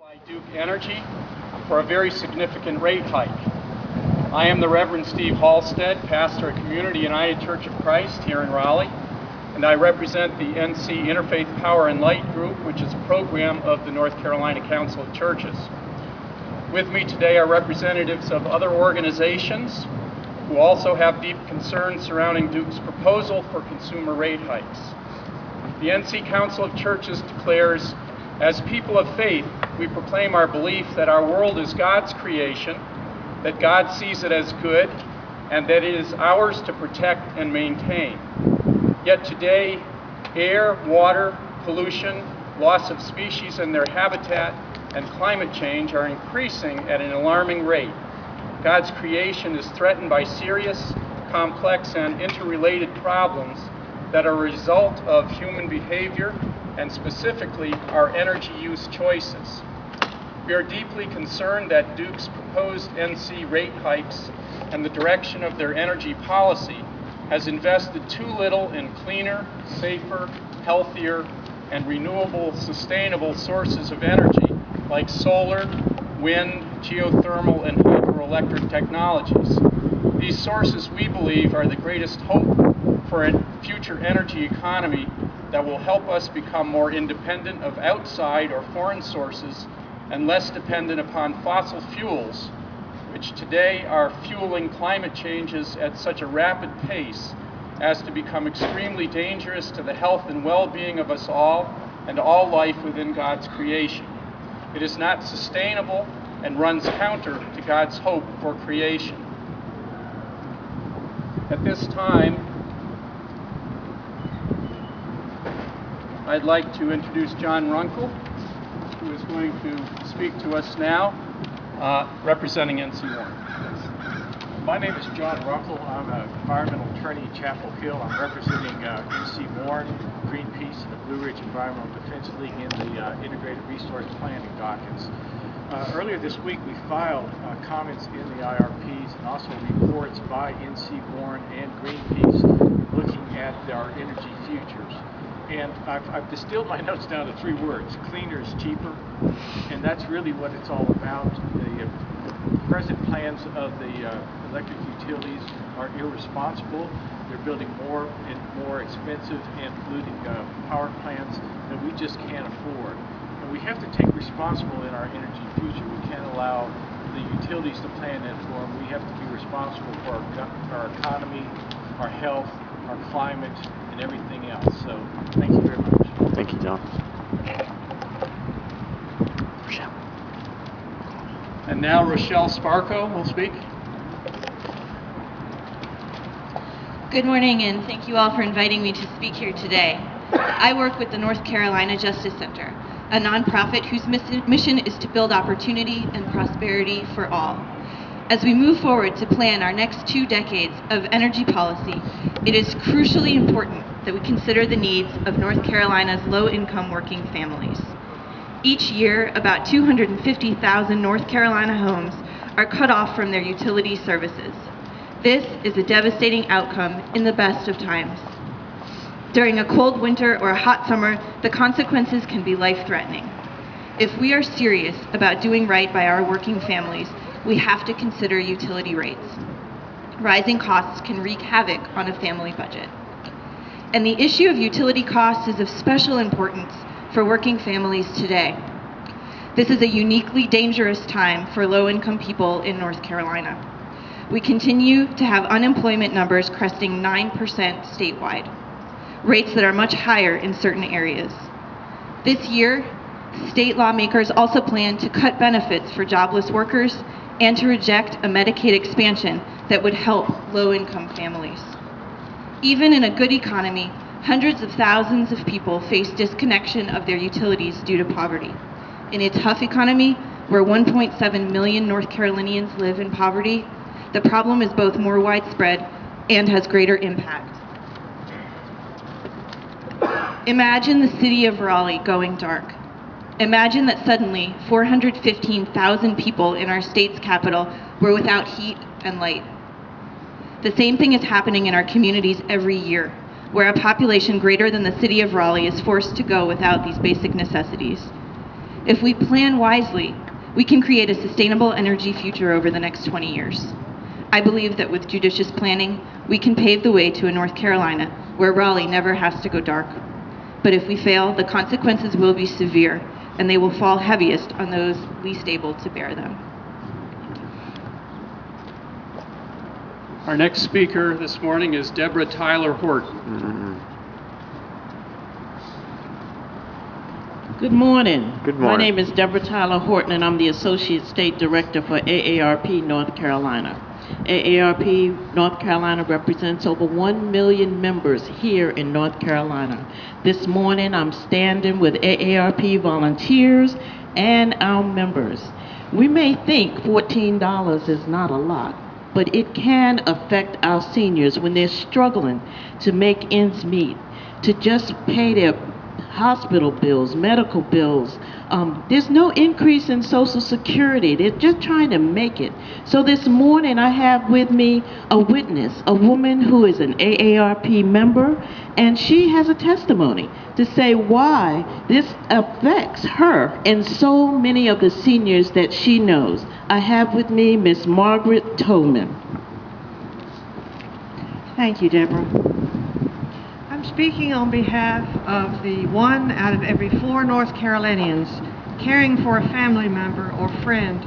by Duke Energy for a very significant rate hike. I am the Reverend Steve Halstead, pastor at Community United Church of Christ here in Raleigh, and I represent the NC Interfaith Power and Light Group, which is a program of the North Carolina Council of Churches. With me today are representatives of other organizations who also have deep concerns surrounding Duke's proposal for consumer rate hikes. The NC Council of Churches declares, "As people of faith, we proclaim our belief that our world is God's creation, that God sees it as good, and that it is ours to protect and maintain. Yet today, air, water, pollution, loss of species and their habitat, and climate change are increasing at an alarming rate. God's creation is threatened by serious, complex, and interrelated problems that are a result of human behavior and specifically our energy use choices. We are deeply concerned that Duke's proposed NC rate hikes and the direction of their energy policy has invested too little in cleaner, safer, healthier, and renewable, sustainable sources of energy like solar, wind, geothermal, and hydroelectric technologies. These sources, we believe, are the greatest hope for a future energy economy that will help us become more independent of outside or foreign sources and less dependent upon fossil fuels, which today are fueling climate changes at such a rapid pace as to become extremely dangerous to the health and well-being of us all and all life within God's creation. It is not sustainable and runs counter to God's hope for creation." At this time, I'd like to introduce John Runkle, who is going to speak to us now, representing NC Warren. My name is John Ruffolo. I'm an environmental attorney in Chapel Hill. I'm representing NC Warren, Greenpeace, and the Blue Ridge Environmental Defense League in the Integrated Resource Planning dockets. Earlier this week, we filed comments in the IRPs and also reports by NC Warren and Greenpeace looking at our energy futures. And I've distilled my notes down to 3 words: cleaner is cheaper, and that's really what it's all about. The present plans of the electric utilities are irresponsible. They're building more and more expensive and polluting power plants that we just can't afford. And we have to take responsible in our energy future. We can't allow the utilities to plan that for them. We have to be responsible for our economy, our health, our climate, and everything else. So thank you very much. Thank you, John. Rachelle. And now Rachelle Sparco will speak. Good morning, and thank you all for inviting me to speak here today. I work with the North Carolina Justice Center, a nonprofit whose mission is to build opportunity and prosperity for all. As we move forward to plan our next 2 decades of energy policy, it is crucially important that we consider the needs of North Carolina's low-income working families. Each year, about 250,000 North Carolina homes are cut off from their utility services. This is a devastating outcome in the best of times. During a cold winter or a hot summer, the consequences can be life-threatening. If we are serious about doing right by our working families, we have to consider utility rates. Rising costs can wreak havoc on a family budget. And the issue of utility costs is of special importance for working families today. This is a uniquely dangerous time for low-income people in North Carolina. We continue to have unemployment numbers cresting 9% statewide, rates that are much higher in certain areas. This year, state lawmakers also plan to cut benefits for jobless workers and to reject a Medicaid expansion that would help low-income families. Even in a good economy, hundreds of thousands of people face disconnection of their utilities due to poverty. In a tough economy, where 1.7 million North Carolinians live in poverty, the problem is both more widespread and has greater impact. Imagine the city of Raleigh going dark. Imagine that suddenly 415,000 people in our state's capital were without heat and light. The same thing is happening in our communities every year, where a population greater than the city of Raleigh is forced to go without these basic necessities. If we plan wisely, we can create a sustainable energy future over the next 20 years. I believe that with judicious planning, we can pave the way to a North Carolina where Raleigh never has to go dark. But if we fail, the consequences will be severe, and they will fall heaviest on those least able to bear them. Our next speaker this morning is Debra Tyler Horton. Good morning. Good morning. My name is Debra Tyler Horton, and I'm the Associate State Director for AARP North Carolina. AARP North Carolina represents over 1 million members here in North Carolina. This morning, I'm standing with AARP volunteers and our members. We may think $14 is not a lot, but it can affect our seniors when they're struggling to make ends meet, to just pay their hospital bills, medical bills. There's no increase in Social Security. They're just trying to make it. So this morning I have with me a witness, a woman who is an AARP member, and she has a testimony to say why this affects her and so many of the seniors that she knows. I have with me Miss Margaret Tonin. Thank you, Deborah. I'm speaking on behalf of the 1 out of every 4 North Carolinians caring for a family member or friend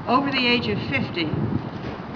over the age of 50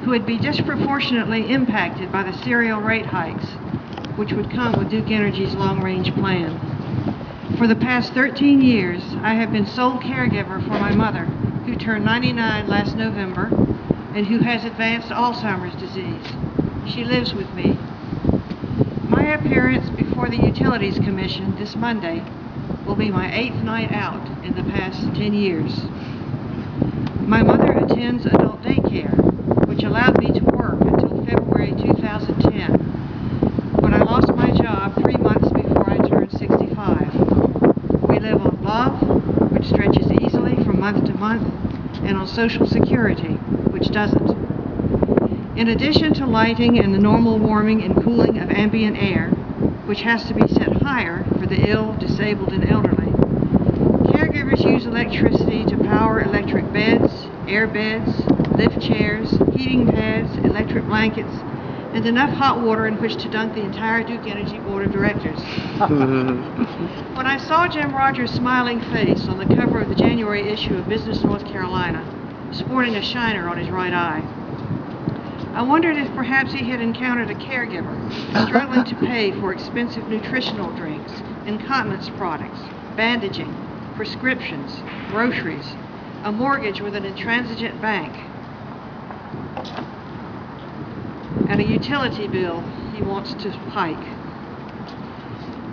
who would be disproportionately impacted by the serial rate hikes which would come with Duke Energy's long-range plan. For the past 13 years, I have been sole caregiver for my mother, who turned 99 last November and who has advanced Alzheimer's disease. She lives with me. My appearance before the Utilities Commission this Monday will be my 8th night out in the past 10 years. My mother attends adult daycare, which allowed me to work until February 2010, when I lost my job 3 months before I turned 65. We live on love, which stretches easily from month to month, and on Social Security, which doesn't. In addition to lighting and the normal warming and cooling of ambient air, which has to be set higher for the ill, disabled, and elderly, caregivers use electricity to power electric beds, air beds, lift chairs, heating pads, electric blankets, and enough hot water in which to dunk the entire Duke Energy Board of Directors. When I saw Jim Rogers' smiling face on the cover of the January issue of Business North Carolina, sporting a shiner on his right eye, I wondered if perhaps he had encountered a caregiver struggling to pay for expensive nutritional drinks, incontinence products, bandaging, prescriptions, groceries, a mortgage with an intransigent bank, and a utility bill he wants to hike.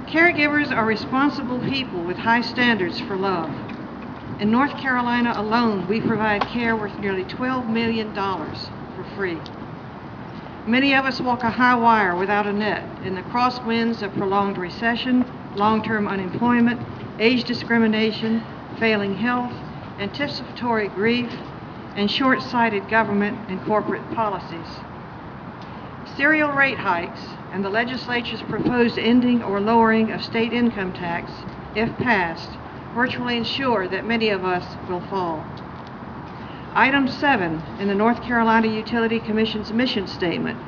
Caregivers are responsible people with high standards for love. In North Carolina alone, we provide care worth nearly $12 million for free. Many of us walk a high wire without a net in the crosswinds of prolonged recession, long-term unemployment, age discrimination, failing health, anticipatory grief, and short-sighted government and corporate policies. Serial rate hikes and the legislature's proposed ending or lowering of state income tax, if passed, virtually ensure that many of us will fall. Item 7 in the North Carolina Utility Commission's mission statement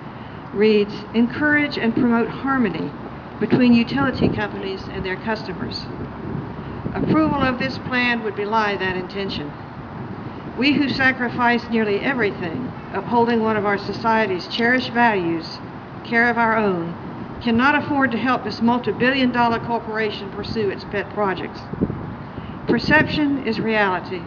reads, "Encourage and promote harmony between utility companies and their customers." Approval of this plan would belie that intention. We who sacrifice nearly everything, upholding one of our society's cherished values, care of our own, cannot afford to help this multi-billion-dollar corporation pursue its pet projects. Perception is reality.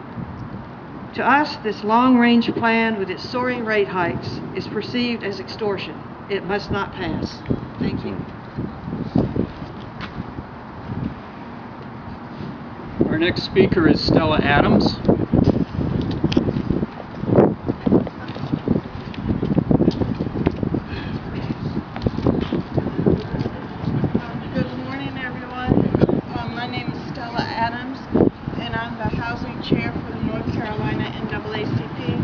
To us, this long-range plan with its soaring rate hikes is perceived as extortion. It must not pass. Thank you. Our next speaker is Stella Adams. Good morning, everyone. My name is Stella Adams, and I'm the housing chair for the North Carolina NAACP.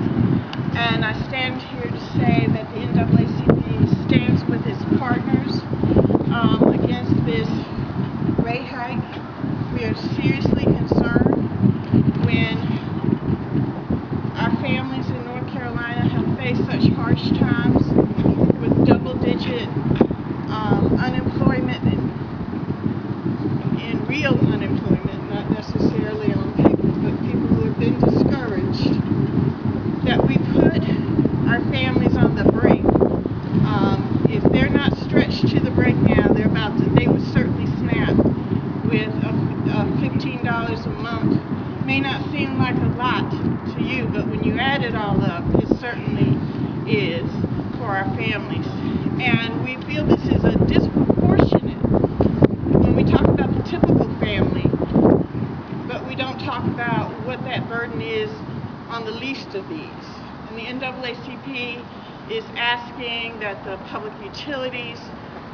And I stand here to say that the NAACP stands with its partners against this rate hike. We are seriously concerned like a lot to you, but when you add it all up, it certainly is for our families. And we feel this is a disproportionate when we talk about the typical family, but we don't talk about what that burden is on the least of these. And the NAACP is asking that the public utilities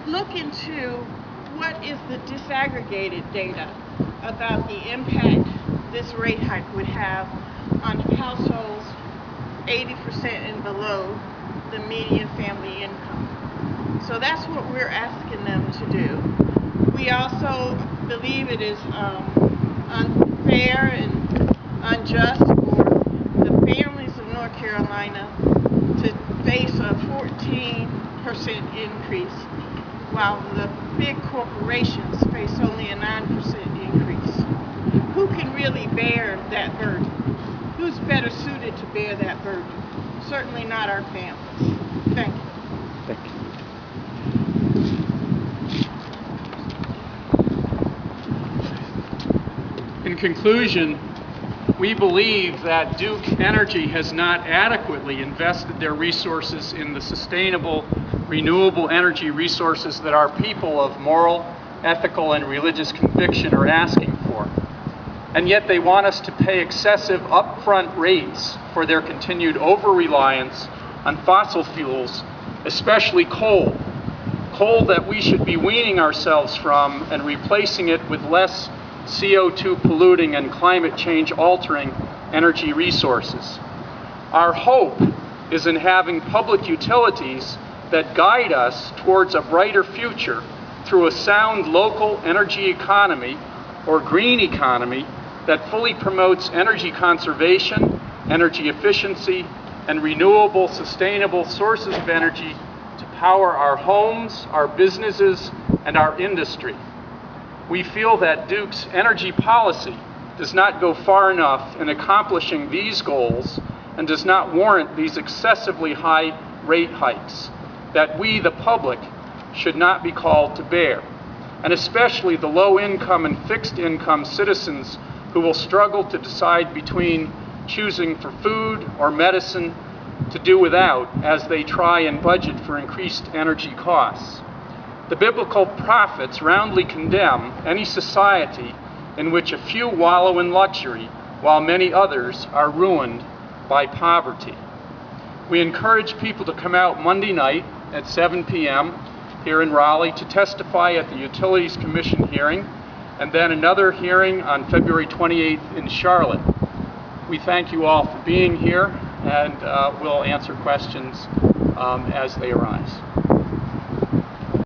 look into what is the disaggregated data about the impact this rate hike would have on households 80% and below the median family income. So that's what we're asking them to do. We also believe it is unfair and unjust for the families of North Carolina to face a 14% increase while the big corporations face only a 9% increase. Who can really bear that burden? Who's better suited to bear that burden? Certainly not our families. Thank you. Thank you. In conclusion, we believe that Duke Energy has not adequately invested their resources in the sustainable, renewable energy resources that our people of moral, ethical, and religious conviction are asking for. And yet they want us to pay excessive upfront rates for their continued over-reliance on fossil fuels, especially coal. Coal that we should be weaning ourselves from and replacing it with less CO2 polluting and climate change altering energy resources. Our hope is in having public utilities that guide us towards a brighter future through a sound local energy economy or green economy that fully promotes energy conservation, energy efficiency, and renewable, sustainable sources of energy to power our homes, our businesses, and our industry. We feel that Duke's energy policy does not go far enough in accomplishing these goals and does not warrant these excessively high rate hikes that we, the public, should not be called to bear, and especially the low-income and fixed-income citizens who will struggle to decide between choosing for food or medicine to do without as they try and budget for increased energy costs. The biblical prophets roundly condemn any society in which a few wallow in luxury while many others are ruined by poverty. We encourage people to come out Monday night at 7 p.m. here in Raleigh to testify at the Utilities Commission hearing, and then another hearing on February 28th in Charlotte. We thank you all for being here, and we'll answer questions as they arise.